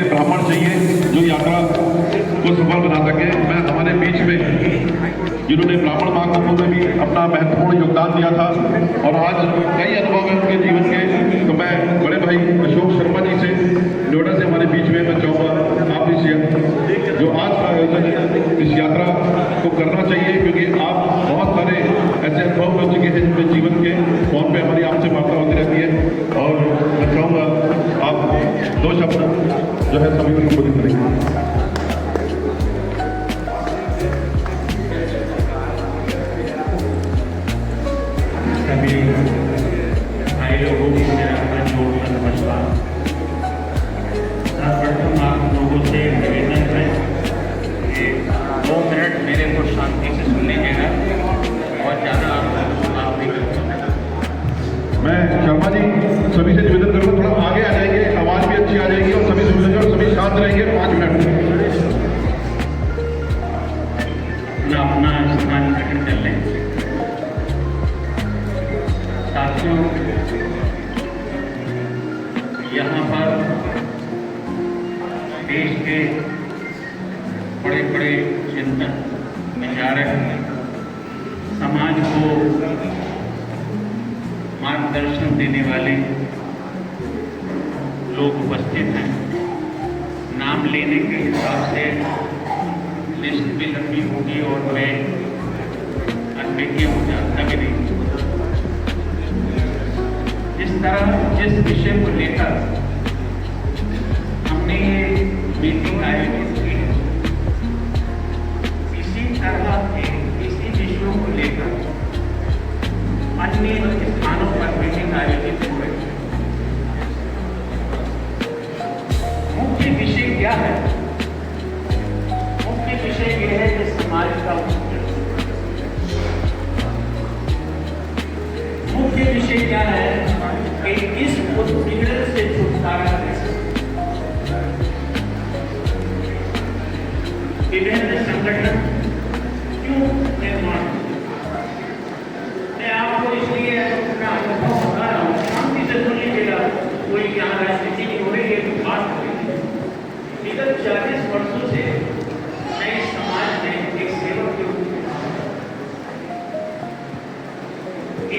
ब्राह्मण चाहिए जो यात्रा को सफल बना सके। मैं हमारे बीच में जिन्होंने ब्राह्मण महाकुंभ में भी अपना महत्वपूर्ण योगदान दिया था और आज कई अनुभव हैं उनके जीवन के, तो मैं बड़े भाई अशोक शर्मा जी से नोएडा से हमारे बीच में मैं चाहूँगा आप जो आज का आयोजन है इस यात्रा को करना चाहिए, क्योंकि आप बहुत सारे ऐसे अनुभव हो चुके हैं जिनमें जीवन के फोन पे हमारी आपसे वार्ता होती रहती है। और मैं चाहूँगा आप 2 शब्द जो है सभी को संबोधित करेंगे। सभी भाई लोगों को मेरा हाथ जोड़कर नमस्कार। सर्वप्रथम आप लोगों से निवेदन है कि 2 मिनट मेरे को शांति से सुन लीजिएगा और ज़्यादा आप नहीं कर सकते। मैं शर्मा जी सभी से निवेदन करूँगा थोड़ा आगे आ जाएंगे, आवाज़ भी अच्छी आ जाएगी और सभी सुनेंगे और सभी शांत रहेंगे 5 मिनट। अपना स्थान ग्रहण कर लें। साथियों, यहाँ पर देश के बड़े बड़े चिंतक, विचारक, समाज को मार्गदर्शन देने वाले लोग उपस्थित हैं। नाम लेने के हिसाब से लिस्ट भी लंबी होगी और मैं अनदेखी हो जाता भी नहीं। जिस तरह जिस विषय को लेकर हमने ये मीटिंग आयोजित की, इसी तरह के इसी विषयों को लेकर अन्य स्थानों पर मीटिंग आयोजित हुए। मुख्य विषय क्या है? मुख्य विषय यह है कि समाज का मुख्य विषय क्या है कि इस उत्पीड़न से छुटकारा कैसे। विभिन्न संगठन क्यों निर्माण, मैं आपको इसलिए अपना अनुभव बता रहा हूँ, शांति से सुन लीजिएगा। कोई यहाँ राजनीति नहीं हो रही है, बात हो रही है। विगत 40 वर्षों से मैं इस समाज में एक सेवक के रूप में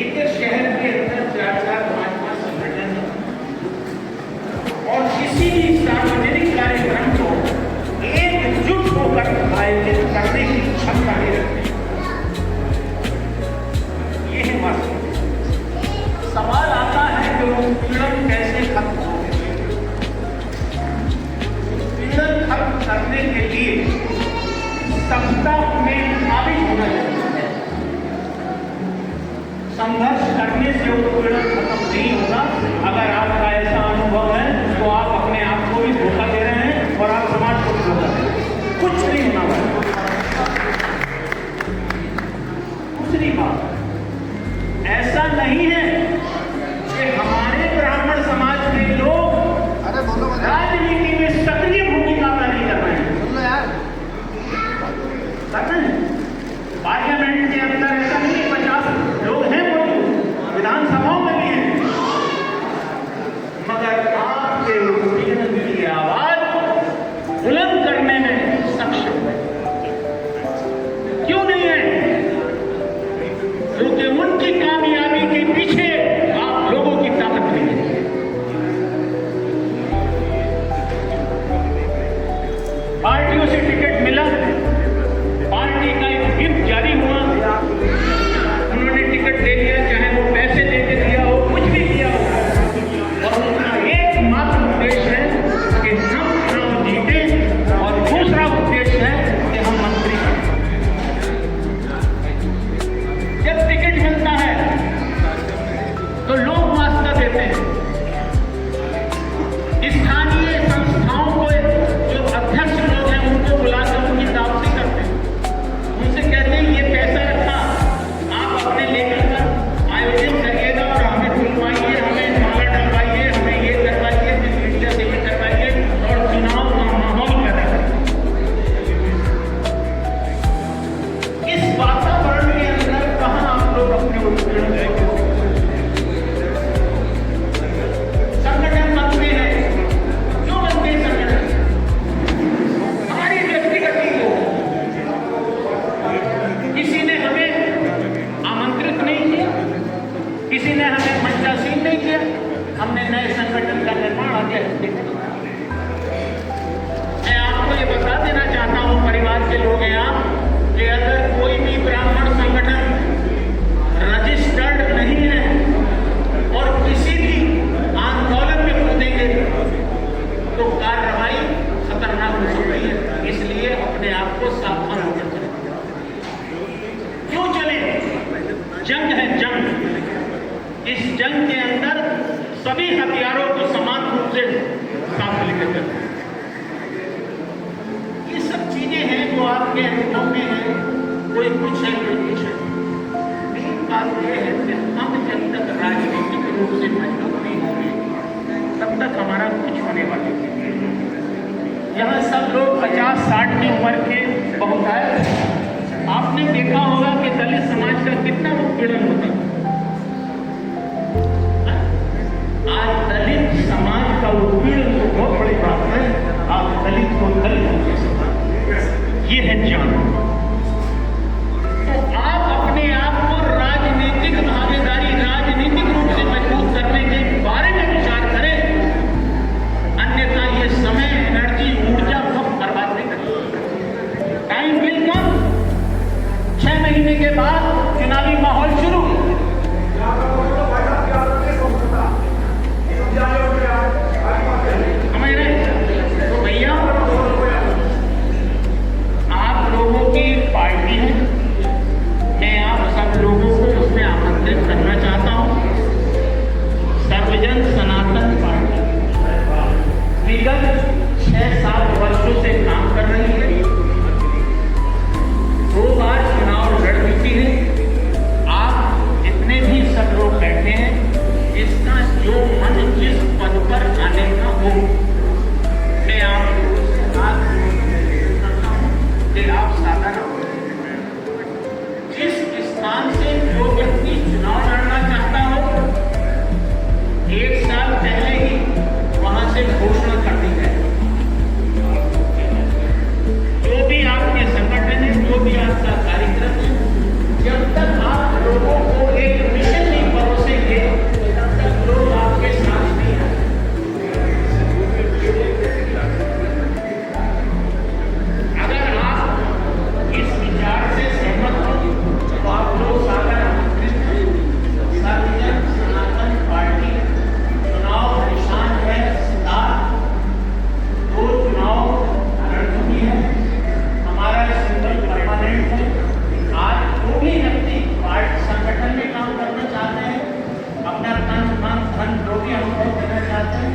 एक शहर के अंदर 4-4, 5-5 संगठन और किसी भी सार्वजनिक कार्यक्रम को एकजुट होकर आयोजित करने की क्षमता नहीं रखते। ये है वास्तव। सवाल आता है कि उत्पीड़न कैसे खत्म हो। उत्पीड़न खत्म करने के लिए सबका में हावी होना चाहिए। संघर्ष करने से उत्पीड़न खत्म नहीं होगा। अगर आपका ऐसा अनुभव है तो आप अपने आप को भी धोखा दे रहे हैं और आप समाज को भी धोखा दे रहे हैं। कुछ नहीं होना वाला। दूसरी बात, ऐसा नहीं है कि हमारे ब्राह्मण समाज के लोग राजनीति में सक्रिय भूमिका नहीं कर रहे हैं। पार्लियामेंट के अंदर ऐसा नहीं 50 लोग हैं मौजूद, विधानसभाओं में भी हैं, मगर आपके उत्पीड़न की आवाज बुलंद करने में सक्षम है। क्यों नहीं है? क्योंकि उनकी कामयाबी के पीछे आप लोगों की ताकत नहीं है। पार्टियों से टिकट मिला, पार्टी का एक गिफ्ट जारी हुआ, उन्होंने टिकट दे दिया, चाहे वो पैसे देके दिया हो, कुछ भी दिया हो, और उनका एकमात्र उद्देश्य है कि हम चुनाव जीते और दूसरा उद्देश्य है कि हम मंत्री बने। जब टिकट मिलता है तो लोग वास्ता देते हैं। स्थानीय संस्थाओं को जो अध्यक्ष लोग हैं उनको बुला जंग के अंदर सभी हथियारों को समान रूप से साथ लेकर चलते हैं। ये सब चीजें हैं जो आपके अनुभव में है, कोई कुछ है कोई कुछ है। लेकिन बात यह है कि हम जब तक राजनीतिक रूप से मजबूत नहीं होंगे तब तक हमारा कुछ होने वाला नहीं। यहाँ सब लोग 50-60 की उम्र के बहुत आए। आपने देखा होगा कि दलित समाज का कितना उत्पीड़न होता है। आज दलित समाज का उत्पीड़न तो बहुत बड़ी बात है। आप दलित को दलित हो सकते, ये है जान। तो आप अपने आप को राजनीतिक भागीदारी, राजनीतिक रूप से मजबूत करने के बारे में विचार करें, अन्यथा ये समय, एनर्जी, ऊर्जा सब बर्बाद नहीं करें। Time will come. 6 महीने के बाद चुनावी माहौल शुरू। तो भैया आप लोगों की पार्टी है, मैं आप सब लोगों को उसमें आमंत्रित करना चाहता हूं। सर्वजन सनातन पार्टी विगत 6-7 वर्षों से काम कर रही है। 2 बार चुनाव लड़ चुकी है। आप जितने भी सब लोग बैठे हैं, इसका जो मन जिस पद पर आने का हो, मैं आप लोगों से बात करता हूं कि आप साधारण जिस स्थान से जो व्यक्ति चुनाव लड़ना चाहता हो, 1 साल पहले ही वहां से घोषणा कर दी जाए। जो भी आपके संगठन है, जो भी आपका कार्यक्रम है, जब तक आप लोगों को एक मिशन नहीं परोसेंगे तब तक लोग आपके साथ नहीं आएंगे। अगर आप इस विचार से सहमत हो तो आप लोग सर्वजन सनातन पार्टी चुनाव निशान है सितार। 2 चुनाव लड़ चुकी है। हमारा सिंबल परमानेंट है। आज जो भी व्यक्ति पार्टी संगठन में काम करना चाहते हैं, अपना तन मन धन जो भी अनुभव देना चाहते हैं,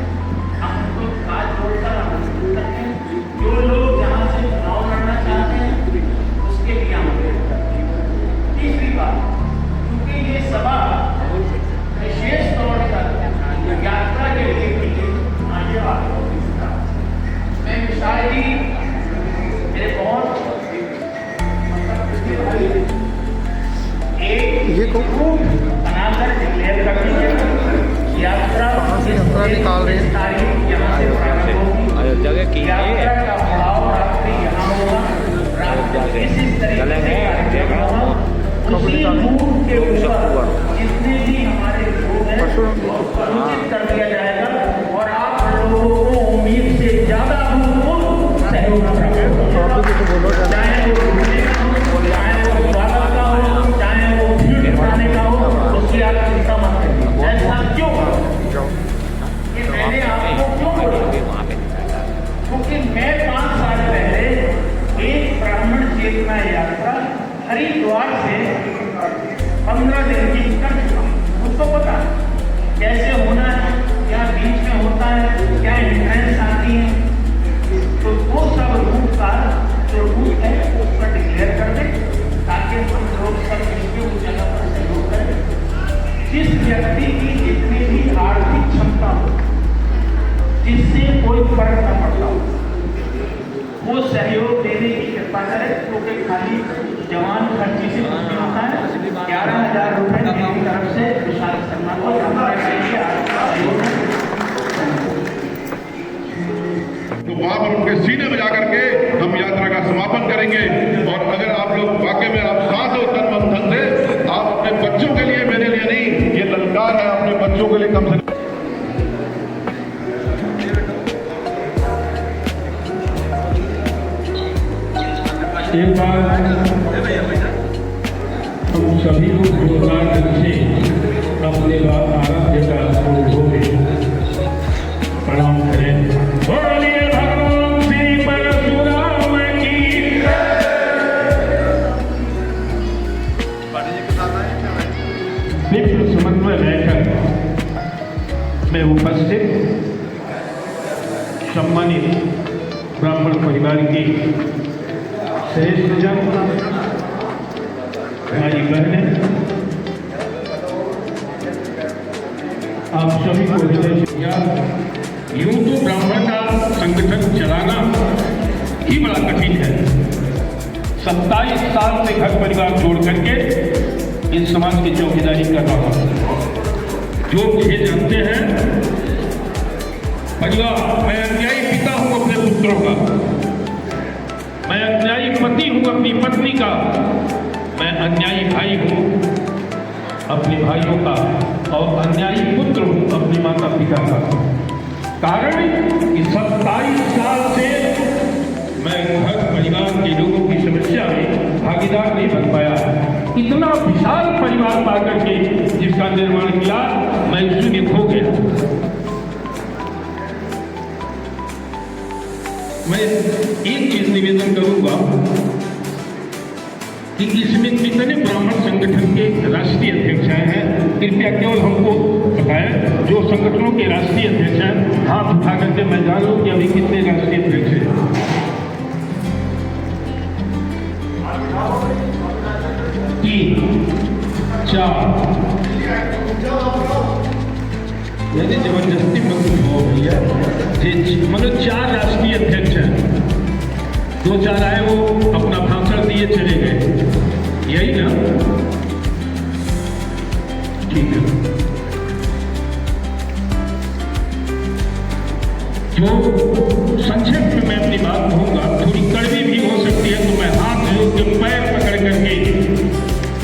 हम उनको हाथ जोड़कर आमंत्रित करते हैं। जो लोग जहाँ से चुनाव लड़ना चाहते हैं उसके लिए आमंत्रित करते हैं। तीसरी बात, क्योंकि ये सभा विशेष तौर पर यात्रा के लिए आगे वाले मैं विशाल जी मेरे बहुत बनाकर डिक्लेयर कर दीजिए। यात्रा निकाल रहे हैं। तारीख यहाँ से प्रारंभ होगी। जगह की यात्रा का पड़ाव रात्रि यहाँ होगा। रात्रि इसी तरीके से कार्यक्रम होगा। उसी रूट के ऊपर जितने भी हमारे लोग हैं उचित कर दिया जाएगा और आप लोगों को उम्मीद से ज्यादा अभूतपूर्व सहयोग प्राप्त होगा। चाहे वो घूमने का हो, चाहे वो स्वागत का हो, चाहे वो भीड़ जुटाने का हो, उसकी आप चिंता मत करिए। ऐसा क्यों कि मैंने आपको क्यों बोला? क्योंकि मैं 5 साल पहले एक ब्राह्मण चेतना यात्रा हरिद्वार से 15 दिन की कर चुका हूं। उसको पता कैसे होना है, क्या बीच में होता है, क्या हिंड्रेंस आती है। तो वो सब रूट का जो रूट है उसका डिक्लेयर कर दें ताकि हम लोग सब मिलकर उस जगह पर सहयोग करें। जिस व्यक्ति की जितनी भी आर्थिक क्षमता हो, जिससे कोई फर्क न पड़ता हो, वो सहयोग देने की कृपा करें। क्योंकि खाली जवान खर्ची से कुछ नहीं होता है। 11,000 रुपये मेरी तरफ से विशाल शर्मा को तो वहां पर उनके सीने में जाकर के हम यात्रा का समापन करेंगे। और अगर आप लोग वाकई में आप साथ हो तन मन धन से, आप अपने बच्चों के लिए, मेरे लिए नहीं, ये ललकार है अपने बच्चों के लिए कम से कम। एक बार हम सभी को जोरदार ढंग से अपने आराध्य का प्रणाम करें। बोलिए भगवान श्री परशुराम की। विश्व समन्वय बैठक के श्रेष्ठ जन, भाई बहनें, आप सभी को हृदय से यूं तो ब्राह्मण का संगठन चलाना ही बड़ा कठिन है। 27 साल से घर परिवार जोड़ करके इस समाज की चौकीदारी कर रहा हूं। जो मुझे जानते हैं, परिवार, मैं अन्यायी पिता हूं अपने पुत्रों का, मैं अन्यायी पति हूं अपनी पत्नी का, मैं अन्यायी भाई हूं अपने भाइयों का, और अन्यायी पुत्र हूं अपने माता पिता का। कारण कि 27 साल से मैं घर परिवार के लोगों की समस्या में भागीदार नहीं बन पाया। इतना विशाल परिवार पाकर के जिसका निर्माण किया, मैं शून्य खो गया। मैं एक चीज निवेदन करूंगा कि इसमें कितने ब्राह्मण संगठन के राष्ट्रीय अध्यक्ष हैं, कृपया केवल हमको बताएं। जो संगठनों के राष्ट्रीय अध्यक्ष हैं, हाथ उठा करके मैं जानूं कि अभी कितने राष्ट्रीय अध्यक्ष हैं। 3, 4, यदि जबरदस्ती मत हो भैया, मतलब 4 राष्ट्रीय अध्यक्ष हैं। 2-4 आए, वो अपना भाषण दिए चले गए, यही ना? ठीक है। जो संक्षेप में मैं अपनी बात कहूंगा, थोड़ी कड़वी भी हो सकती है, तो मैं हाथ जोड़ के पैर पकड़ करके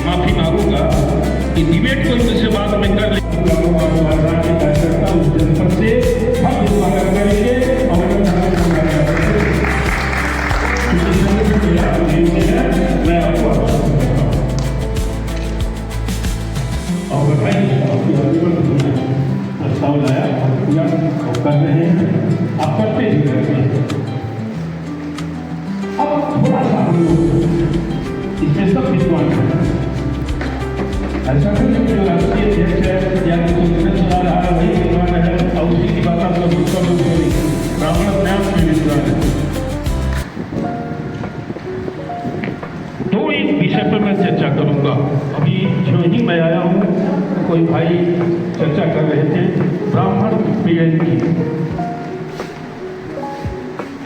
माफी मांगूंगा कि डिबेट कोई मुझसे बात में कर ले। उस जनपद से हम स्वागत करेंगे और मैं आपको और बताइए प्रस्ताव लाया या कर रहे हैं, आप करते ही रहते हैं। अब थोड़ा सा हम लोग इसमें सब विद्वान हैं, ऐसा नहीं कि जो राष्ट्रीय अध्यक्ष है या जो संगठन चला रहा है वही विद्वान है और उसी की बात आप लोग उसका लोग ब्राह्मण अपने आप में विद्वान है। तो एक विषय पर मैं चर्चा करूंगा। अभी जो ही मैं आया हूं, कोई भाई चर्चा कर रहे थे ब्राह्मण पीड़न की।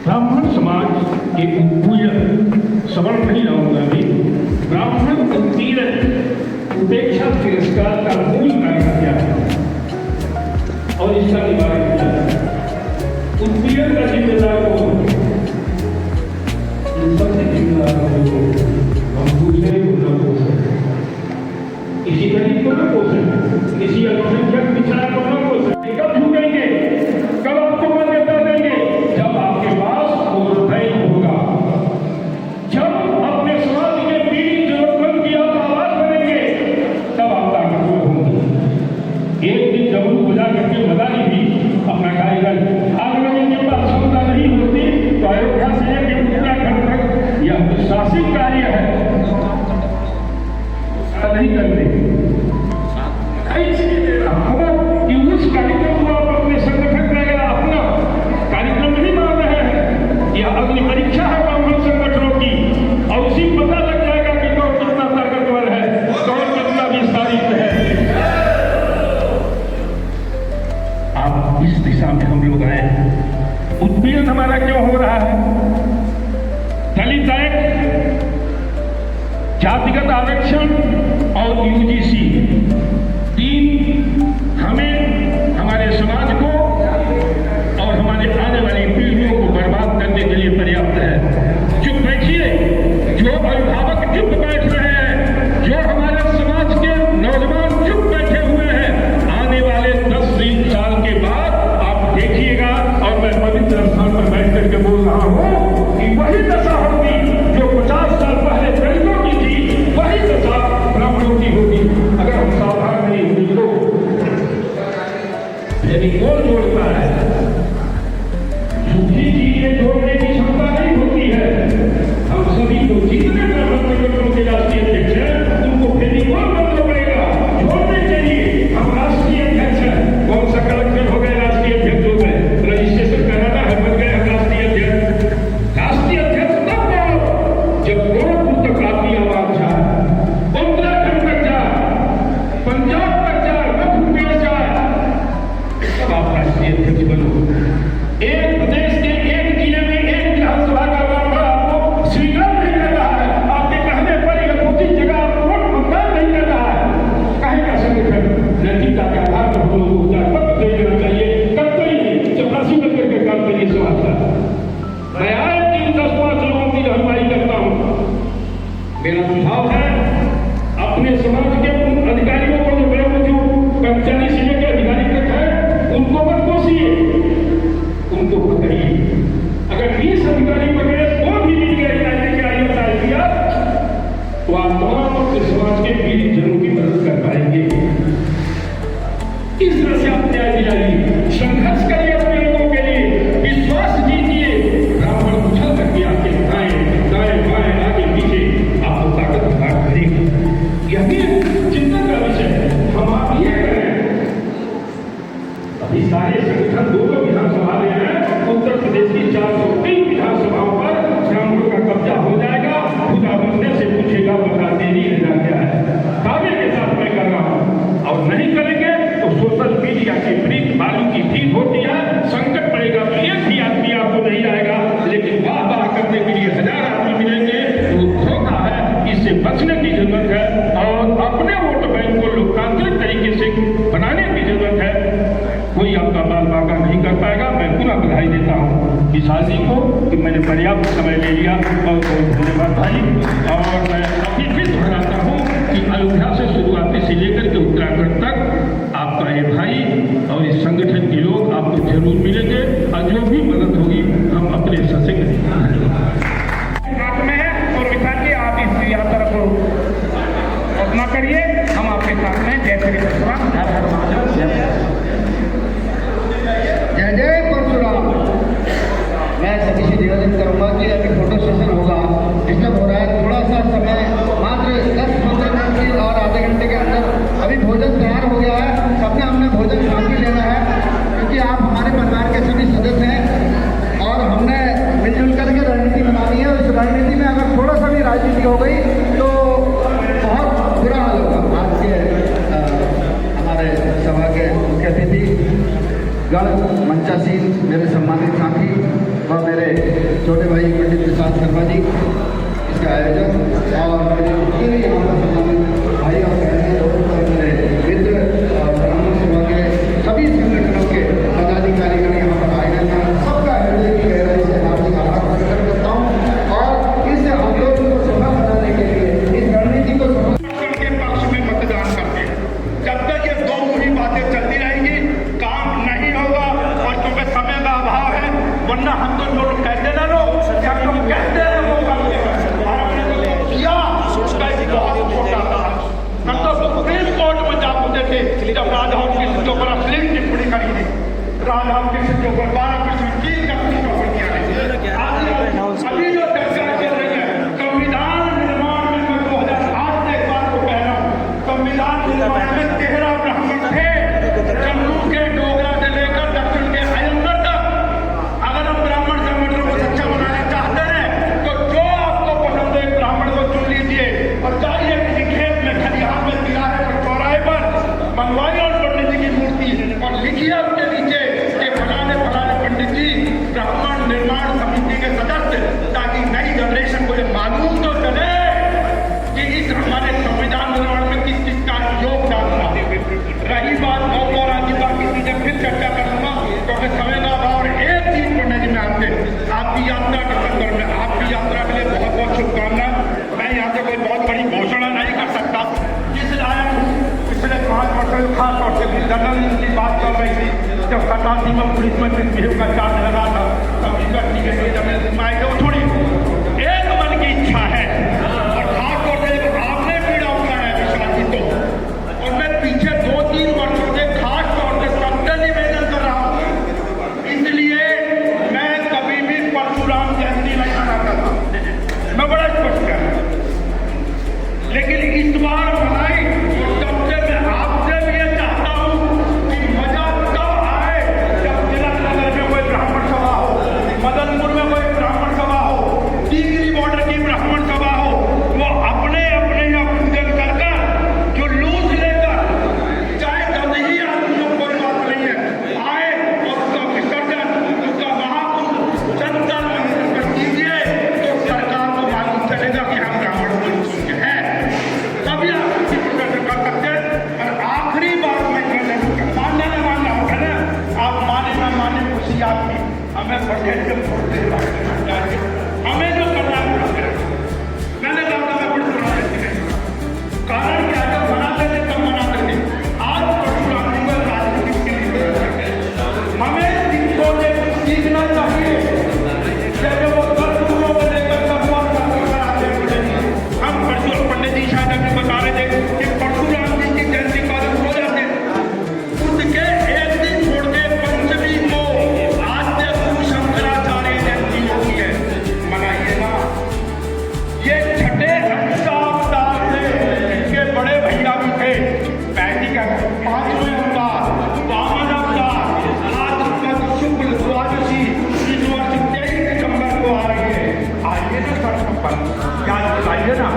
ब्राह्मण समाज के उत्पीड़न, सवर्ण नहीं रहूंगा अभी, ब्राह्मण उत्पीड़न, उपेक्षा तिरस्कार का मूल कारण क्या है और इसका निवारण क्या है? उत्पीड़न का जिम्मेदार कौन है? इन सबसे जिम्मेदार हम दूसरे को न पोषे, किसी गरीब को न पोषे, किसी अल्पसंख्यक पिछड़ा को न पोषे। कब झुकेंगे, कब आपको मान्यता देंगे? जब आपके पास रुपये होगा, जब अपने समाज के पीड़ित जरूरतमंद की आप आवाज बनेंगे, तब आप ताकतवर होंगे। एक दिन जब हो जा करके मदारी भी अपना कार्यक्रम आगे के पास क्षमता नहीं होती, तो अयोध्या से लेकर उत्तराखंड तक यह दुशासित कार्य है, नहीं करते। कि उस कार्यक्रम को आप अपने संगठन का अपना कार्यक्रम नहीं मान रहे हैं, यह अग्नि परीक्षा है ब्राह्मण संगठनों की, और उसी पता लग जाएगा कि कौन कितना ताकतवर है, कौन कितना विस्तारित है। आप इस दिशा में हम लोग आए। उत्पीड़न हमारा क्यों हो रहा है? दलित एक्ट, जातिगत आरक्षण और यूजीसी, 3 हमें, हमारे समाज को और हमारे आने वाली पीढ़ियों को बर्बाद करने के लिए पर्याप्त है। चुप बैठिए, जो अभिभावक चुप बैठ रहे हैं, जो हमारे समाज के नौजवान चुप बैठे हुए हैं, आने वाले 10-20 साल के बाद आप देखिएगा, और मैं पवित्र स्थान पर बैठ करके बोल रहा हूं कि वही दशा होगी जो 50 साल पहले दलितों की थी, वही दशा ब्राह्मणों की होगी अगर हम सावधान विशाल जी को कि मैंने पर्याप्त समय ले लिया। बहुत बहुत धन्यवाद भाई। और मैं अभी फिर दोहराता हूँ कि अयोध्या से शुरुआती से लेकर के उत्तराखंड तक आपका ये भाई और इस संगठन के लोग आपको जरूर मिलेंगे और जो भी मदद होगी हम अपने हिस्से से करेंगे। हाथ में है और विशाल जी आप इस यात्रा को अपना करिए, हम आपके साथ में। जय श्री परशुराम, हर हर महादेव, जय जय परशुराम। मैं सभी से निवेदन करूंगा कि अभी फोटो सेशन होगा, डिस्टर्ब हो रहा है, थोड़ा सा समय मात्र 10-15 मिनट की और आधे घंटे के अंदर अभी भोजन तैयार हो गया है। सबने हमने भोजन शांति लेना है क्योंकि आप हमारे परिवार के सभी सदस्य हैं और हमने मिलजुल करके रणनीति बनानी है। उस रणनीति में अगर थोड़ा सा भी राजनीति हो गई तो बहुत बुरा हाल होगा। आज के हमारे सभा के मुख्य अतिथि गण मंचासीन मेरे सम्मानित साथी व मेरे छोटे भाई पंडित प्रसाद शर्मा जी इसके आयोजक और मेरे पूरे यहाँ पर सम्मानित भाई और बहनें और मेरे मित्र और ब्राह्मण सभा के सभी संगठनों के पदाधिकारीगण यहाँ पर आए हैं। सबका हृदय की गहराई से हार्दिक आभार प्रकट करता हूँ और इस आंदोलन को सफल बनाने के लिए इस रणनीति को सफल के पक्ष में मतदान करते हैं। जब तक ये दो मुही बातें चलती रहेंगी काम नहीं होगा। और क्योंकि समय का अभाव है, वरना हम तो जो लोग कहते ना लोग जब लोग कहते हैं वो करते हैं और हमने जो किया उसका एक बहुत छोटा था। हम तो सुप्रीम कोर्ट में जा पूछते थे जब राधा कृष्ण के ऊपर अश्लील टिप्पणी करी थी, राधा कृष्ण के ऊपर 12 कृष्ण 3 टिप्पणियां अभी जो चर्चा चल रही है संविधान निर्माण में, मैं 2008 से एक बात को कह रहा हूँ, संविधान निर्माण में 13 ब्राह्मण थे, जम्मू के डोगरा से लेकर दक्षिण के अयंगर तक। अगर हम ब्राह्मण संगठन को सच्चा बनाना चाहते हैं तो जो आपको पसंद है ब्राह्मण को चुन लीजिए और जाइए किसी खेत में खलिहान में तिराहे पर चौराहे पर मंगवाइए और पंडित जी की मूर्ति और लिखिए उसके नीचे कि फलाने फलाने पंडित जी ब्राह्मण निर्माण समिति के सदस्य, ताकि नई जनरेशन को ये मालूम तो चले कि इस हमारे संविधान निर्माण में किस चीज का योगदान था। रही बात गौरव की बाकी चीजें फिर चर्चा करूंगा क्योंकि समय का अभाव। और एक चीज पंडित जी में आपकी यात्रा के संदर्भ में, आपकी यात्रा के लिए बहुत बहुत शुभकामनाएं। मैं यहाँ से कोई बहुत बड़ी घोषणा नहीं कर सकता, जिस लायक पिछले 5 वर्षों में खास तौर से जनरल की बात कर रही थी जब 87 में पुलिस में मिसबिहेव का चार्ज लगा था तब जब थोड़ी एक मन की इच्छा है और खास तौर से आपने पीड़ा उठाया है विशाल जी को, और मैं पीछे 2-3 वर्षों से खास तौर से सबसे निवेदन कर रहा हूँ। इसलिए मैं कभी भी परशुराम जयंती नहीं मनाता था, मैं बड़ा स्पष्ट कर रहा हूँ, लेकिन इस बार मनाई। तब से मैं आपसे भी ये चाहता हूँ कि मजा तब आए जब तिलक नगर में कोई ब्राह्मण सभा हो, मदनपुर में कोई ब्राह्मण सभा हो, टीकरी बॉर्डर की ब्राह्मण सभा हो, वो अपने अपने यहाँ पूजन कर कर जुलूस लेकर, चाहे जब ही आदमियों को कोई बात नहीं है, आए और उसका विसर्जन, उसका महाकुंभ जनता कर दीजिए तो सरकार को मालूम चलेगा कि हम ब्राह्मण को हैं। तभी आप किसी प्रदर्शन कर सकते हैं। और आखिरी बात मैं मानना न मानना होगा ना, आप माने ना माने खुशी आपकी, हमें बढ़े हमें जो करना है वो करें। मैंने कहा था मैं बड़ी सुना कारण क्या जब मनाते थे तब मनाते थे, आज परशुराम जी को राजनीतिक के लिए हमें सिखों से सीखना चाहिए। जैसे वो कर्पूरों को लेकर कर्पूर आते हैं, हम परशुराम पंडित जी शायद अभी बता रहे थे कि परशुराम जी की जयंती का हो जाते हैं, उनके एक दिन छोड़ के पंचमी को आद्य गुरु शंकराचार्य जयंती होती है, मनाइए ना। ये छठे अवतार से इनके बड़े भैया भी थे, पैदी का 5वें अवतार वामन अवतार, आज शुक्ल द्वादशी इस वर्ष 23 दिसंबर को आ रही है। आइए ना सड़क पर याद दिलाइए ना,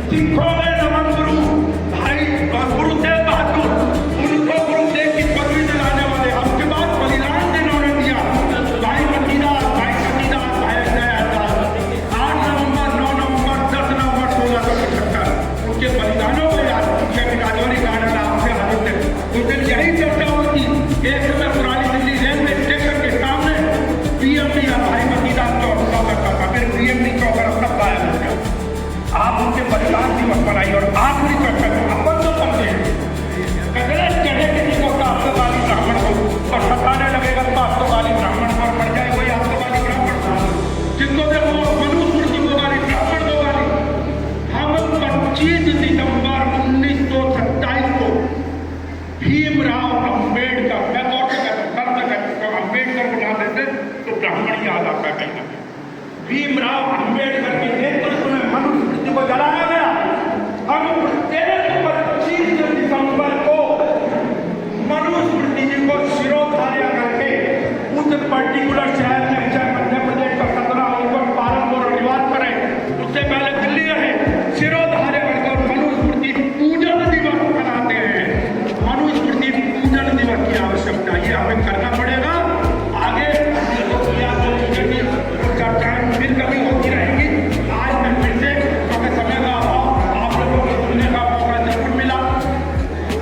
सिखों में नमन गुरु भाई गुरुदेव बहादुर, उनको गुरुदेव की पदवी दिलाने वाले, आपके बाद बलिदान जिन्होंने दिया, भाई मतीदास, भाई सतीदास, भाई दयादास, 8 नवंबर 9 नवंबर 10 नवंबर 1675 उनके बलिदानों को याद किया। राजौरी गार्डन आपसे हाजिर थे, उस दिन यही चर्चा होती। एक समय पुरानी दिल्ली रेलवे स्टेशन के सामने पीएम भाई भीमराव अंबेडकर के नेतृत्व में मनुस्मृति को जलाया गया। हम 25 दिसंबर को मनुस्मृति जी को शिरोधार्य करके उस पर्टिकुलर शहर में, चाहे मध्य प्रदेश का 17 होकर पालनपुर और निवास करें, उससे पहले दिल्ली रहे, शिरोधार्य करके मनुस्मृति पूजन दिवस मनाते हैं। मनुस्मृति पूजन दिवस की आवश्यकता ये हमें करना पड़ेगा। आगे चर्चाएं फिर कभी होती रहेंगी। आज मैं फिर से क्योंकि समय का अभाव, आप लोगों को सुनने का मौका जरूर मिला।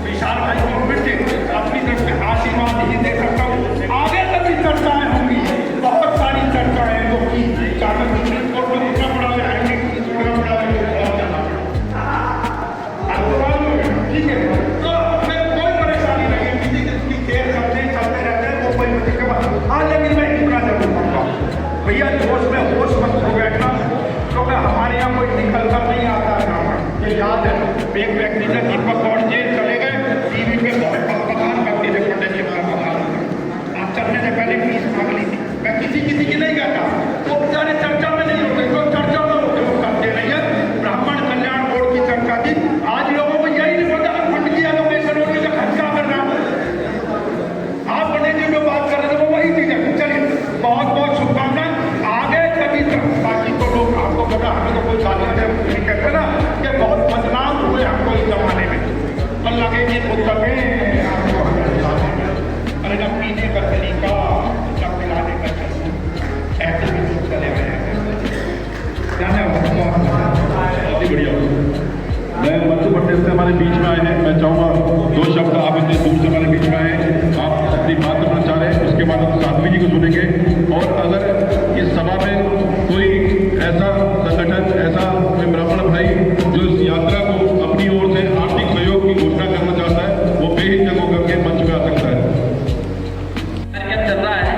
विशाल भाई को फिर से अपनी तरफ से आशीर्वाद ही दे सकता हूँ। आगे कभी चर्चाएं होंगी, बहुत सारी चर्चाएं जो कि चाहे सुप्रीम कोर्ट में उठना पड़ा है, हाईकोर्ट में उठना पड़ा है, ठीक है। तो हमें कोई परेशानी नहीं है, किसी की देर चलते रहते हैं, वो कोई मुझे बात। हाँ, लेकिन मैं इतना जरूर कहूँगा, भैया जोश में होश मत हो बैठना, क्योंकि हमारे यहाँ कोई निकल कर नहीं आता है ब्राह्मण। ये याद है, एक व्यक्ति से दीपक गौड़ जेल चले गए, टीवी पे बहुत प्रधान व्यक्ति ने पंडित जी का प्रधान आप चलने से पहले फीस मांग ली थी। मैं किसी की नहीं कहता, वो बेचारे चर्चा में नहीं होते, तो चर्चा में होते वो करते नहीं है। ब्राह्मण कल्याण बोर्ड की चर्चा थी, आज लोगों को यही नहीं पता फंड की एलोकेशन होगी तो खर्चा करना। आप पंडित जी जो बात कर रहे थे वो वही चीज है। चलिए, बहुत बहुत शुभकामनाएं। आगे कभी बाकी तो लोग आपको पता, हमें तो कोई गालियां नहीं कहते ना कि बहुत बदनाम हुए हमको इस जमाने में, और लगे कि पुस्तकें आपको अरे जब पीने का तरीका, जब पिलाने का तरीका, ऐसे भी लोग चले गए हैं। बहुत ही बढ़िया। मैं मध्य प्रदेश से हमारे बीच में आए हैं, मैं चाहूँगा 2 शब्द आप इतने दूर से हमारे बीच में आए, आप अपनी बात करना चाह रहे हैं, उसके बाद हम साध्वी जी को सुनेंगे। और अगर इस सभा में कोई ऐसा संगठन, ऐसा कोई ब्राह्मण भाई जो इस यात्रा को अपनी ओर से आर्थिक सहयोग की घोषणा करना चाहता है, वो बेहिचक होकर के मंच में आ सकता है। कार्यक्रम चल रहा है,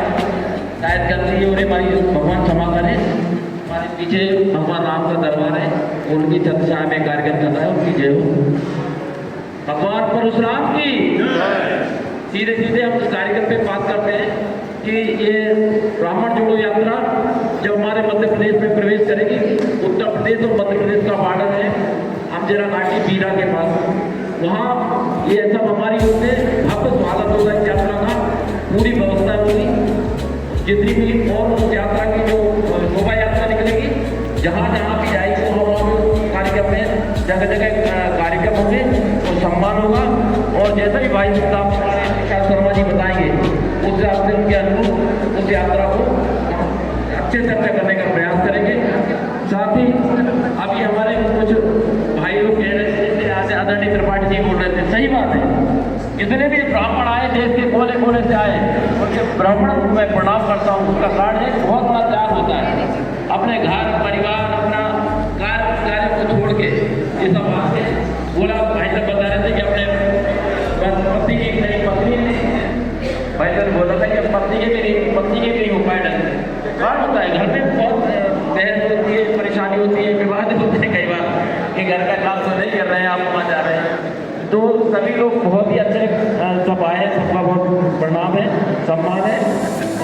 शायद गलती हो रही भाई, भगवान क्षमा करें। हमारे पीछे भगवान राम का दरबार है, उनकी चर्चा में कार्यक्रम चल रहा है, उनकी जय हो। भगवान परशुराम की सीधे सीधे हम इस कार्यक्रम पे बात करते हैं कि ये ब्राह्मण जोड़ो यात्रा जब हमारे मध्य प्रदेश में प्रवेश करेगी, उत्तर प्रदेश और मध्य प्रदेश का बॉर्डर है अमजरा घाटी बीरा के पास, वहाँ ये सब हमारी ओर से भव्य स्वागत होगा इस यात्रा का, पूरी व्यवस्था होगी जितनी भी, और उस यात्रा की जो शोभा यात्रा निकलेगी, जहाँ जहाँ भी जाएगी वहाँ कार्यक्रम में जगह जगह कार्यक्रम होंगे और सम्मान होगा। और जैसा भी भाई साहब हमारे विशाल शर्मा जी बताएंगे, उस हिसाब से उनके अनुरूप उस यात्रा को अच्छे से अच्छा करने का प्रयास करेंगे। साथ ही अभी हमारे कुछ भाई लोग कह रहे थे, जैसे आज आदरणीय त्रिपाठी जी बोल रहे थे, सही बात है, जितने भी ब्राह्मण आए देश के कोने कोने से आए, उनके ब्राह्मण को मैं प्रणाम करता हूँ। उसका कारण है बहुत बड़ा त्याग होता है, अपने घर परिवार अपना कार्य को छोड़ के ये सब आते हैं। बोला भाई साहब बता रहे थे कि अपने पति की मेरी पत्नी ने, भाई साहब बोला था कि पत्नी के मेरी उपाय ढंग घर होता है, घर में बहुत बहस होती है, परेशानी होती है, विवाद होते हैं कई बार कि घर का काम तो नहीं कर रहे हैं, आप वहाँ जा रहे हैं। तो सभी लोग बहुत ही अच्छे सब आए हैं, सबका बहुत प्रणाम है, सम्मान है।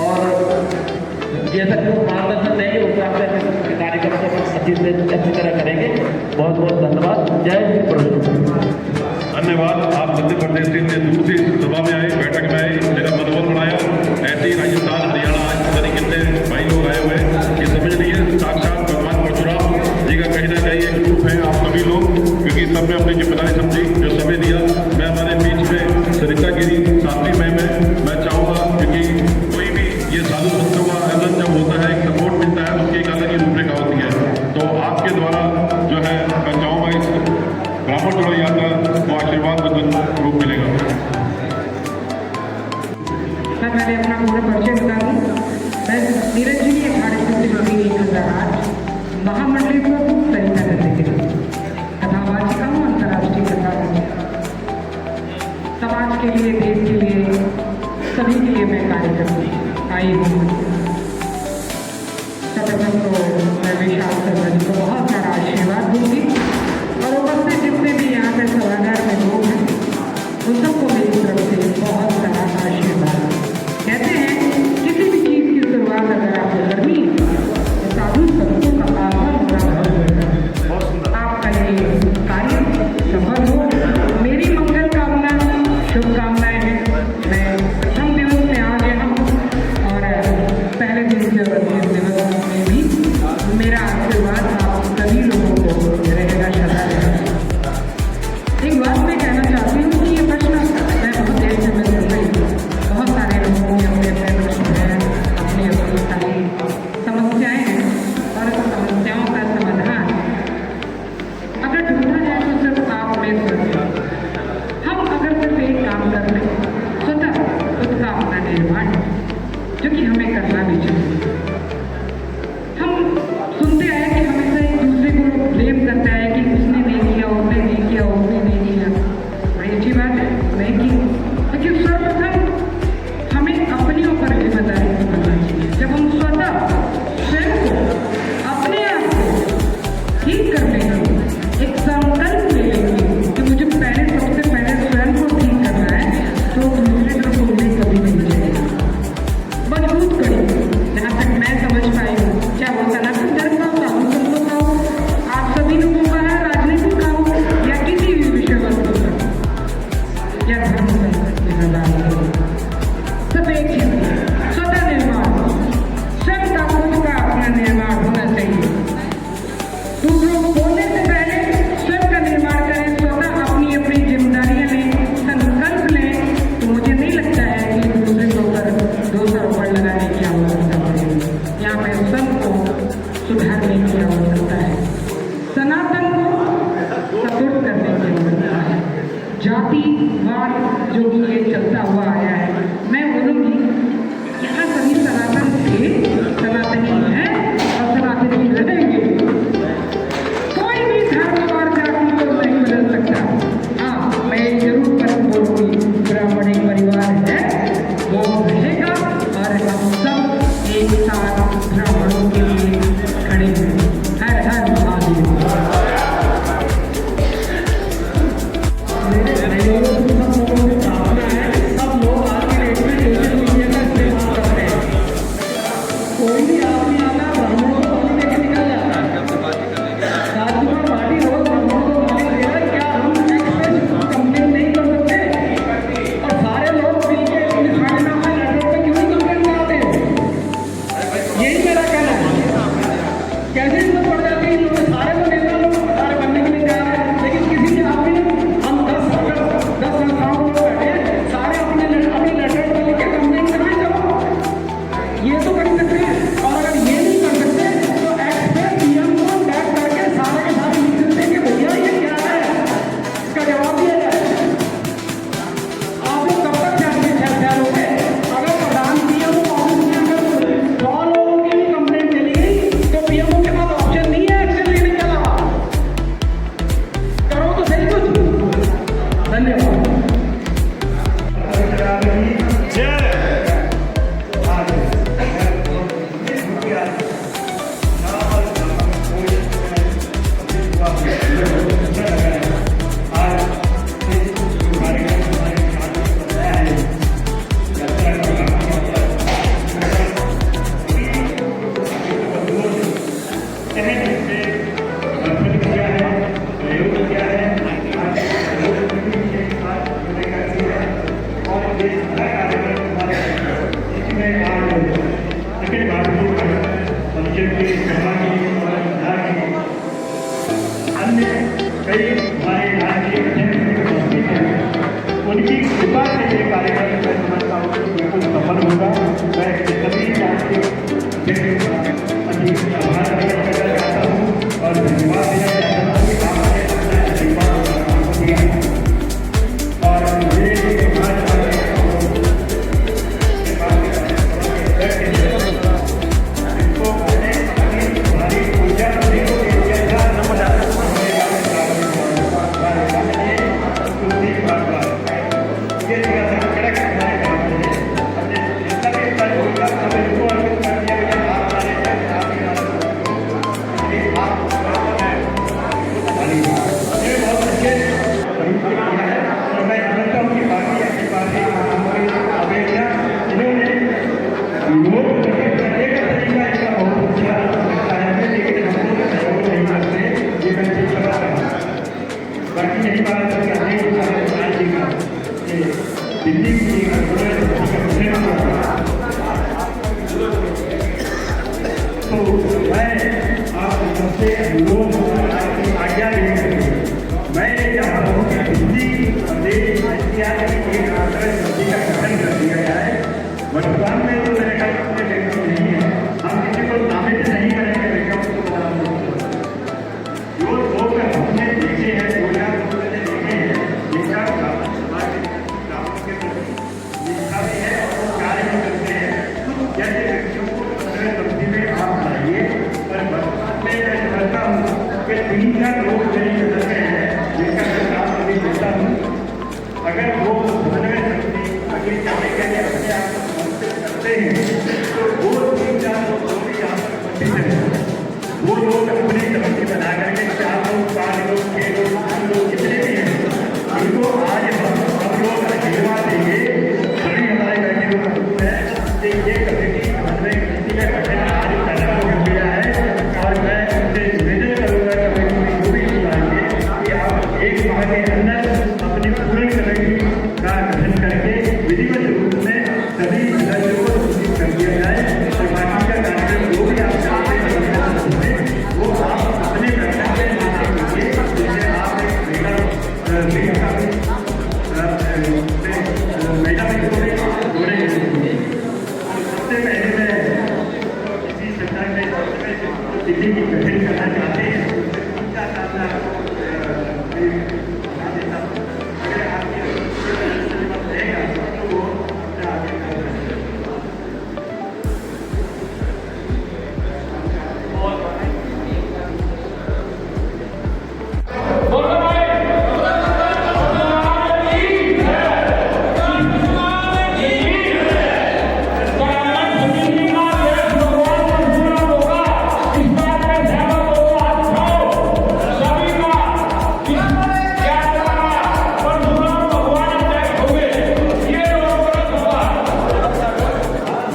और जैसा कि मार्गदर्शन देंगे उस हिसाब से कार्यक्रम को अच्छी तरह करेंगे। बहुत बहुत धन्यवाद। जय श्री प्रभु। धन्यवाद। आप मध्य प्रदेश से इतने दूर से इस सभा में आए, बैठक में आए, मेरा मनोबल बढ़ाया। ऐसे ही राजस्थान, हरियाणा, आज पता नहीं कितने भाई लोग आए हुए हैं, ये समझ लीजिए साक्षात भगवान परशुराम जी का कहीं ना कहीं एक रूप है आप सभी लोग, क्योंकि सबने अपनी जिम्मेदारी समझी, जो समय दिया। मैं हमारे बीच में सरिता गिरी साथी मैम है, मैं चाहूँगा क्योंकि कोई भी ये साधु संतों का आयोजन जब होता है, एक सपोर्ट मिलता है, उसकी एक अलग ही रूपरेखा होती है। तो आपके द्वारा जो है मैं चाहूँगा इस ब्राह्मण जोड़ो यात्रा को आशीर्वाद बदल रूप मिलेगा। सर, मैंने अपना पूरा परिचय बता दूँ। मैं निरंजनी अखाड़े से श्रीमती 1008 महामंडली को सरिता करने के लिए कथावाचिका हूँ, अंतर्राष्ट्रीय कथा समाज के लिए, देश के लिए, सभी के लिए मैं कार्य करती आई हूँ। सर्वप्रथम तो मैं विशाल शर्मा जी को बहुत सारा आशीर्वाद दूंगी, और उपस्थित जितने भी यहाँ पे सभागार में लोग हैं उन सबको मेरी तरफ से बहुत सारा आशीर्वाद। कहते हैं किसी भी चीज़ की शुरुआत अगर आपको करनी है तो साधु सुधारने की आवश्यकता है। सनातन को सदृढ़ करने की आवश्यकता है। जातिवाद जो भी ये चलता हुआ आया है, मैं बोलूँगी यहाँ सभी सनातन थे, सनातनी हैं और सनातनी रहेंगे। कोई भी धर्म और जाति को नहीं बदल सकता। हाँ, मैं जरूर पर बोलूँगी, ब्राह्मण एक परिवार है, वो रहेगा और हम सब एक साथ ब्राह्मणों के लिए खड़े हैं। हर हर महादेव। सब लोग आज की डेट में सोशल मीडिया का इस्तेमाल करते हैं। कोई भी आदमी आता ब्राह्मणों को पानी देके निकल जाता है। साधु का पार्टी हो ब्राह्मणों को पानी दे रहा है, क्या हम कंप्लेन नहीं कर सकते? और सारे लोग मिलकर पुलिस थाने में अपने लैपटॉप पे क्यों नहीं कंप्लेन कराते हैं? यही मेरा कहना है। कैसे हिम्मत पड़ जाती है इन लोगों, सारे को नेता लोग सारे बनने के लिए तैयार है, लेकिन किसी भी आदमी ने हम 10 संस्थाओं को बैठे सारे अपने लैपटॉप पे लेके कंप्लेन कराएं। चलो ये तो कर सकते हैं, और अगर ये नहीं कर सकते तो एक्ट पे पीएम को टैग करके सारे के सारे लिख देते हैं कि भैया ये क्या है, इसका जवाब दिया जाए। आप लोग कब तक फैलोगे? अगर प्रधान पीएम को ऑफिस में अगर 100 लोगों की भी कंप्लेंट चली गई तो पीएम के पास ऑप्शन नहीं है एक्शन लेने के अलावा। करो तो सही कुछ। धन्यवाद। उनकी कृपा से ये कार्यक्रम मैं समझता हूँ कि बिल्कुल सफल होगा। मैं सभी आभार व्यक्त करना चाहता हूँ और धन्यवाद देना चाहता हूँ कि आपने अपना आशीर्वाद दिया और मुझे इनको मैंने अपनी भारी ऊर्जा वर्तमान में जो मेरे ख्याल में व्यक्ति नहीं है, हम किसी को नामित नहीं करेंगे व्यक्तियों को बनाने जो लोग हमने देखे हैं, जो मैंने देखे हैं, जिनका समाज के प्रति निष्ठा भी है और वो कार्य भी करते हैं, जैसे व्यक्तियों को पंद्रह पंक्ति में आप लाइए। पर वर्तमान में मैं समझता हूँ कि की गठन करना चाहते हैं तो उनका सामना बना देता हूँ। अगर आपके रहेगा तो वो अपना आगे कर सकते हैं।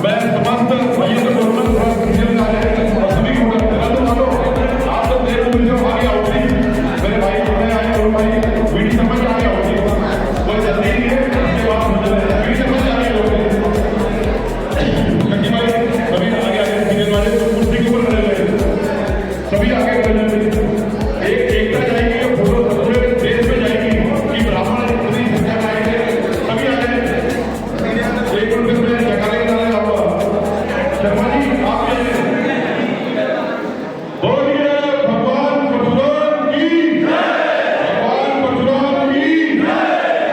मैं समस्त भाइयों को बोलूंगा थोड़ा सीनियर आ रहे हैं और सभी को बोलो आप लोग देर मुझे आगे आओ प्लीज। मेरे भाई जितने आए और भाई वीडियो समझ आगे आओ प्लीज, कोई जल्दी नहीं है, इसके बाद वीडियो समझ आगे आओ शक्ति भाई सभी आगे आगे सीनियर वाले कुर्सी के ऊपर खड़े हुए सभी आगे खड़े हुए एकता जाएगी और फोटो पूरे देश में जाएगी कि ब्राह्मण इतनी संख्या में आएंगे सभी आ रहे एक उनके में जगह शर्मा जी आप बोलिए भगवान परशुराम की भगवान परशुराम की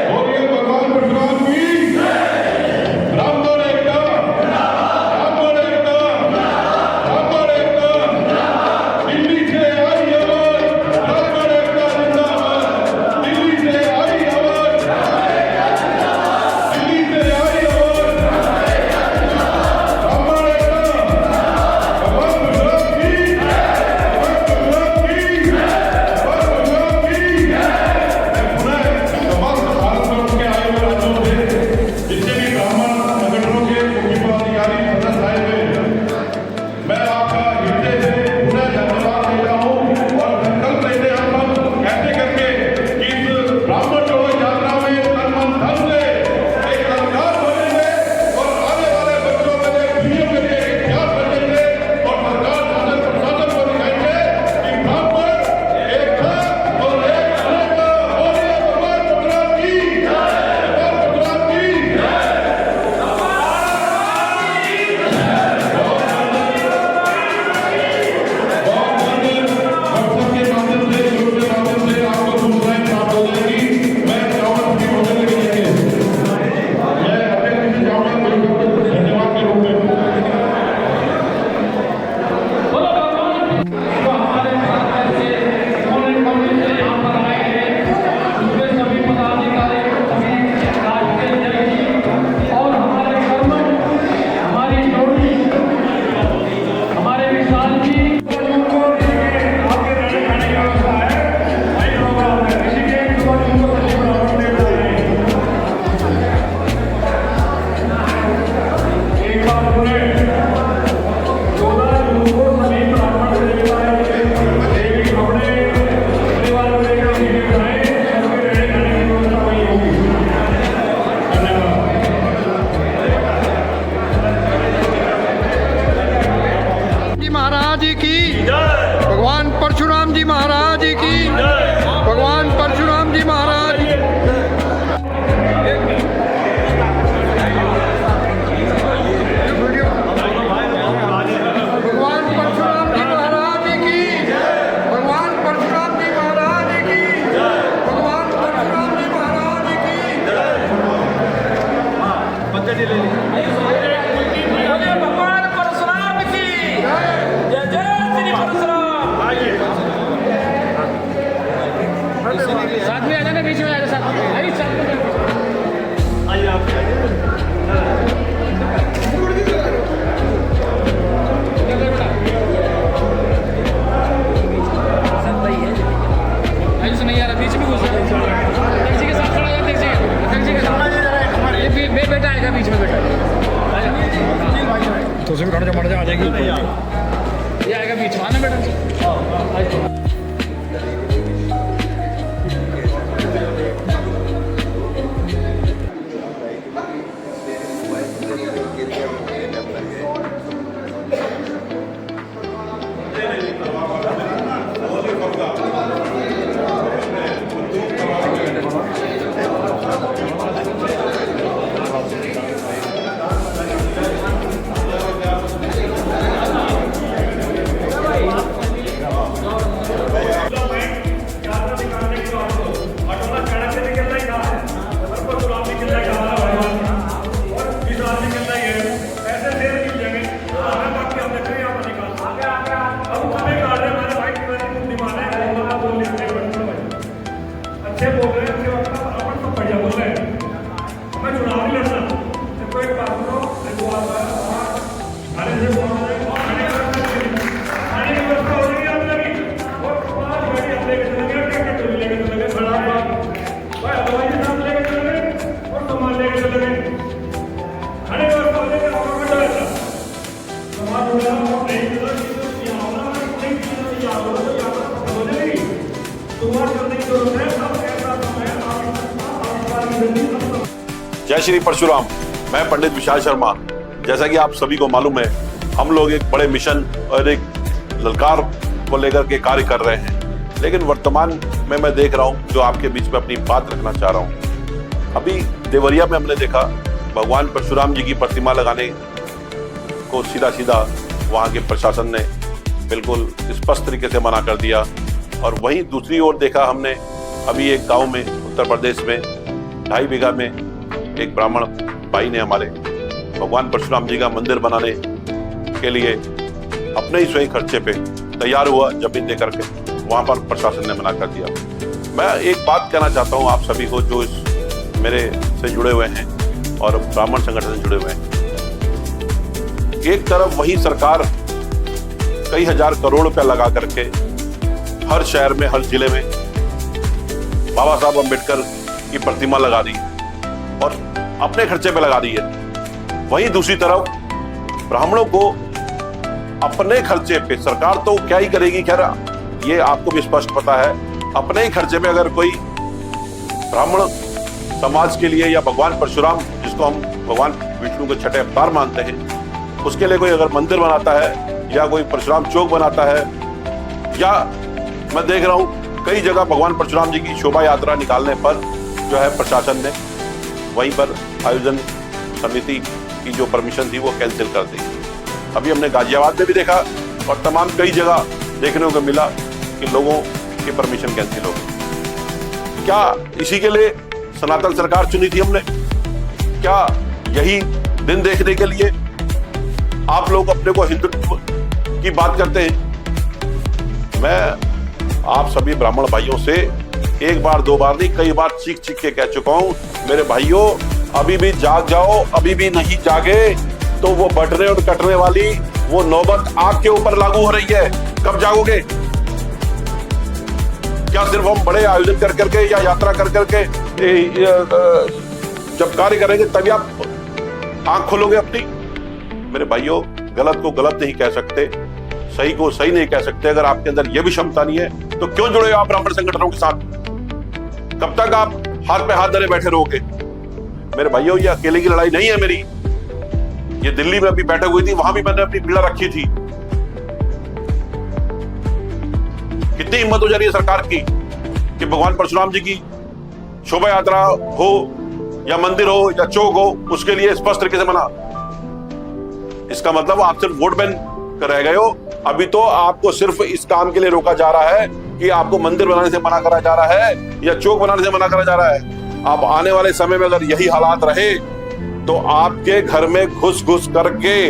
बोलिए भगवान परशुराम की राम बोल एकता राम बोल एकता राम बोल एकता दिल्ली से आई आवाज राम बोल एकता जिंदाबाद दिल्ली से आई आवाज दिल्ली से आई आवाज राम बोल जितने भी ब्राह्मण संगठनों के मुख्य पदाधिकारी सदस्य आए हुए मैं आपका हृदय से पुनः धन्यवाद देता हूँ और संकल्प लेते हैं हम सब ऐसे करके कि इस ब्राह्मण जोड़ो यात्रा में तन मन धन से एक सरकार बनेंगे और आने वाले बच्चों के लिए पीढ़ियों के लिए एक इतिहास बनेंगे और सरकार शासन प्रशासन को दिखाएंगे कि ब्राह्मण एक था और एक रहेगा। बोलिए भगवान परशुराम की भगवान परशुराम की व्हाट्सएप के माध्यम से यूट्यूब के माध्यम से आपको सूचनाएं प्राप्त हो जाएगी। मैं चावल की होटल के लिए मैं अपने पीछे जाऊंगा धन्यवाद के रूप में। तो हमारे साथ ऐसे कम्युनिस्ट से यहाँ पर आए हैं उसमें सभी पदाधिकारी सभी राष्ट्रीय जय और हमारे कर्मठ हमारी जोड़ी हमारे विशाल जी आपके रहने खाने की व्यवस्था है, वही प्रोग्राम है, ऋषिकेश को उनको सभी ब्राह्मण देवता हैं। एक बार बोले 14 जून को सभी ब्राह्मण देवताएं देवी कपड़े परिवार को लेकर शिविर बनाए, सबके रहने खाने की व्यवस्था वही होगी। धन्यवाद। जी महाराज की भगवान परशुराम जी महाराज की भगवान परशुराम जी महाराज भगवान परशुराम जी महाराज की भगवान परशुराम जी महाराज की भगवान परशुराम जी महाराज की भगवान परशुराम की जय जय श्री परशुराम। साथ में आ जाना, बीच में आ जाना, साथ में आइए, साथ में आइए आप आइए सुनिए यार, बीच में घुस टैक्सी के साथ खड़ा है, टैक्सी के साथ ये बेटा आएगा बीच में, बेटा तो उसमें खड़ा मर जा जाएगी ये आएगा बीच में, आना बेटा। जय श्री परशुराम। मैं पंडित विशाल शर्मा। जैसा कि आप सभी को मालूम है, हम लोग एक बड़े मिशन और एक ललकार को लेकर के कार्य कर रहे हैं, लेकिन वर्तमान में मैं देख रहा हूं, जो आपके बीच में अपनी बात रखना चाह रहा हूं। अभी देवरिया में हमने देखा भगवान परशुराम जी की प्रतिमा लगाने को सीधा सीधा वहां के प्रशासन ने बिल्कुल स्पष्ट तरीके से मना कर दिया। और वहीं दूसरी ओर देखा हमने अभी एक गांव में उत्तर प्रदेश में 2.5 बीघा में एक ब्राह्मण भाई ने हमारे भगवान परशुराम जी का मंदिर बनाने के लिए अपने ही स्वयं खर्चे पे तैयार हुआ जमीन दे करके, वहां पर प्रशासन ने मना कर दिया। मैं एक बात कहना चाहता हूं आप सभी को जो इस मेरे से जुड़े हुए हैं और ब्राह्मण संगठन से जुड़े हुए हैं। एक तरफ वही सरकार कई हजार करोड़ रुपया लगा करके हर शहर में, हर जिले में बाबा साहब अम्बेडकर की प्रतिमा लगा दी और अपने खर्चे पे लगा दी है। वहीं दूसरी तरफ ब्राह्मणों को अपने खर्चे पे सरकार तो क्या ही करेगी, खैर ये आपको भी स्पष्ट पता है। अपने ही खर्चे पे अगर कोई ब्राह्मण समाज के लिए या भगवान परशुराम, जिसको हम भगवान विष्णु के छठे अवतार मानते हैं, उसके लिए कोई अगर मंदिर बनाता है या कोई परशुराम चौक बनाता है, या मैं देख रहा हूं कई जगह भगवान परशुराम जी की शोभा यात्रा निकालने पर जो है प्रशासन ने वहीं पर आयोजन समिति की जो परमिशन थी वो कैंसिल कर दी। अभी हमने गाजियाबाद में भी देखा और तमाम कई जगह देखने को मिला कि लोगों की परमिशन कैंसिल हो गई। क्या इसी के लिए सनातन सरकार चुनी थी हमने? क्या यही दिन देखने के लिए आप लोग अपने को हिंदुत्व की बात करते हैं? मैं आप सभी ब्राह्मण भाइयों से एक बार दो बार नहीं, कई बार चीख चीख के कह चुका हूं, मेरे भाइयों अभी भी जाग जाओ। अभी भी नहीं जागे तो वो बटने और कटने वाली वो नौबत आपके ऊपर लागू हो रही है। कब जागोगे? क्या सिर्फ हम बड़े आयोजन कर करके या यात्रा कर करके जब कार्य करेंगे तभी आप आंख खोलोगे अपनी? मेरे भाइयों, गलत को गलत नहीं कह सकते, सही को सही नहीं कह सकते। अगर आपके अंदर यह भी क्षमता नहीं है तो क्यों जुड़े हो आप ब्राह्मण संगठनों के साथ? कब तक आप हाथ पे हाथ धरे बैठे रहोगे? मेरे भाइयों, ये अकेले की लड़ाई नहीं है मेरी। ये दिल्ली में अभी बैठक हुई थी, वहां भी मैंने अपनी पीड़ा रखी थी। कितनी हिम्मत हो जा रही है सरकार की कि भगवान परशुराम जी की शोभा यात्रा हो या मंदिर हो या चौक हो, उसके लिए स्पष्ट तरीके से मना। इसका मतलब आप सिर्फ वोट बैंक कर रह गए हो। अभी तो आपको सिर्फ इस काम के लिए रोका जा रहा है कि आपको मंदिर बनाने से मना करा जा रहा है या चौक बनाने से मना करा जा रहा है। अब आने वाले समय में अगर यही हालात रहे तो आपके घर में घुस घुस करके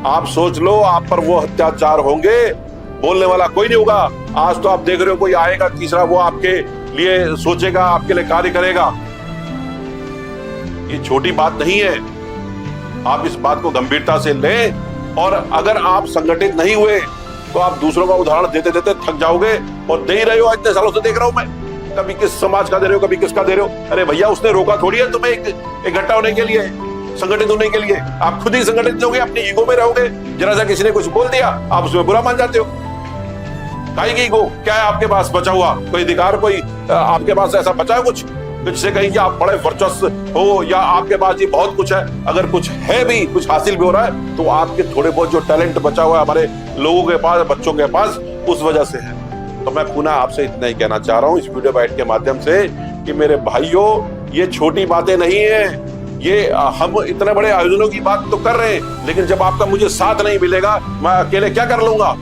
आप सोच लो, आप पर वो अत्याचार होंगे, बोलने वाला कोई नहीं होगा। आज तो आप देख रहे हो कोई आएगा तीसरा, वो आपके लिए सोचेगा, आपके लिए कार्य करेगा। ये छोटी बात नहीं है, आप इस बात को गंभीरता से लें। और अगर आप संगठित नहीं हुए तो आप दूसरों का उदाहरण देते देते थक जाओगे, और दे ही रहे हो। इतने सालों से देख रहा हूं मैं, कभी किस समाज का दे रहे हो, कभी किसका दे रहे हो। अरे भैया, उसने रोका थोड़ी है तुम्हें इकट्ठा होने के लिए, संगठित होने के लिए। आप खुद ही संगठित होगे, अपनी ईगो में रहोगे। जरा सा किसी ने कुछ बोल दिया, आप उसमें बुरा मान जाते हो। काहे की ईगो? क्या है आपके पास बचा हुआ? कोई अधिकार, कोई आपके पास ऐसा बचा है कुछ जिससे कहीं कि आप बड़े वर्चस्व हो, या आपके पास ये बहुत कुछ है? अगर कुछ है भी, कुछ हासिल भी हो रहा है, तो आपके थोड़े बहुत जो टैलेंट बचा हुआ है हमारे लोगों के पास, बच्चों के पास, उस वजह से है। तो मैं पुनः आपसे इतना ही कहना चाह रहा हूं इस वीडियो बाइट के माध्यम से कि मेरे भाइयों, ये छोटी बातें नहीं है। ये हम इतने बड़े आयोजनों की बात तो कर रहे हैं, लेकिन जब आपका मुझे साथ नहीं मिलेगा, मैं अकेले क्या कर लूंगा?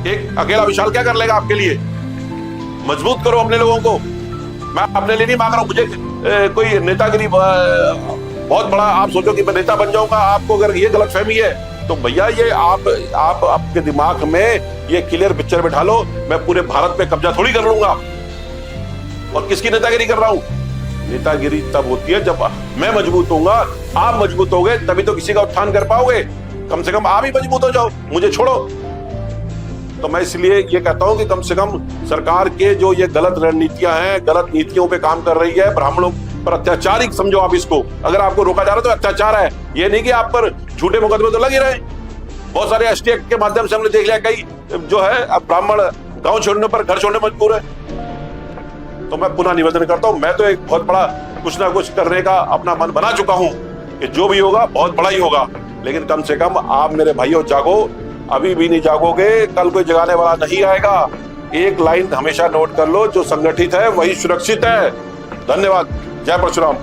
एक अकेला विशाल क्या कर लेगा आपके लिए? मजबूत करो अपने लोगों को। मैं अपने लिए नहीं मांग रहा हूं, मुझे कोई नेतागिरी बहुत बड़ा आप सोचो कि मैं नेता बन जाऊंगा। आपको अगर ये गलतफहमी है तो भैया, ये आप आपके दिमाग में ये क्लियर पिक्चर बिठा लो। मैं पूरे भारत पे कब्जा थोड़ी कर लूंगा। और किसकी नेतागिरी कर रहा हूं? नेतागिरी तब होती है जब मैं मजबूत होऊंगा, आप मजबूत होगे, तभी तो किसी का उत्थान कर पाओगे। कम से कम आप ही मजबूत हो जाओ, मुझे छोड़ो। तो मैं इसलिए ये कहता हूं कि कम से कम सरकार के जो ये गलत रणनीतियां हैं, गलत नीतियों पे काम कर रही है, ब्राह्मणों पर अत्याचार ही समझो आप इसको। अगर आपको रोका जा रहा है तो अत्याचार है, ये नहीं कि आप पर झूठे मुकदमे तो लगे रहे। बहुत सारे एसटी एक्ट के माध्यम से हमने देख लिया, कई जो है अब ब्राह्मण गांव छोड़ने पर घर छोड़ने मजबूर है। तो मैं पुनः निवेदन करता हूं, मैं तो एक बहुत बड़ा कुछ ना कुछ करने का अपना मन बना चुका हूं कि जो भी होगा बहुत बड़ा ही होगा। लेकिन कम से कम आप मेरे भाइयों जागो, अभी भी नहीं जागोगे कल कोई जगाने वाला नहीं आएगा। एक लाइन हमेशा नोट कर लो, जो संगठित है वही सुरक्षित है। धन्यवाद। जय परशुराम।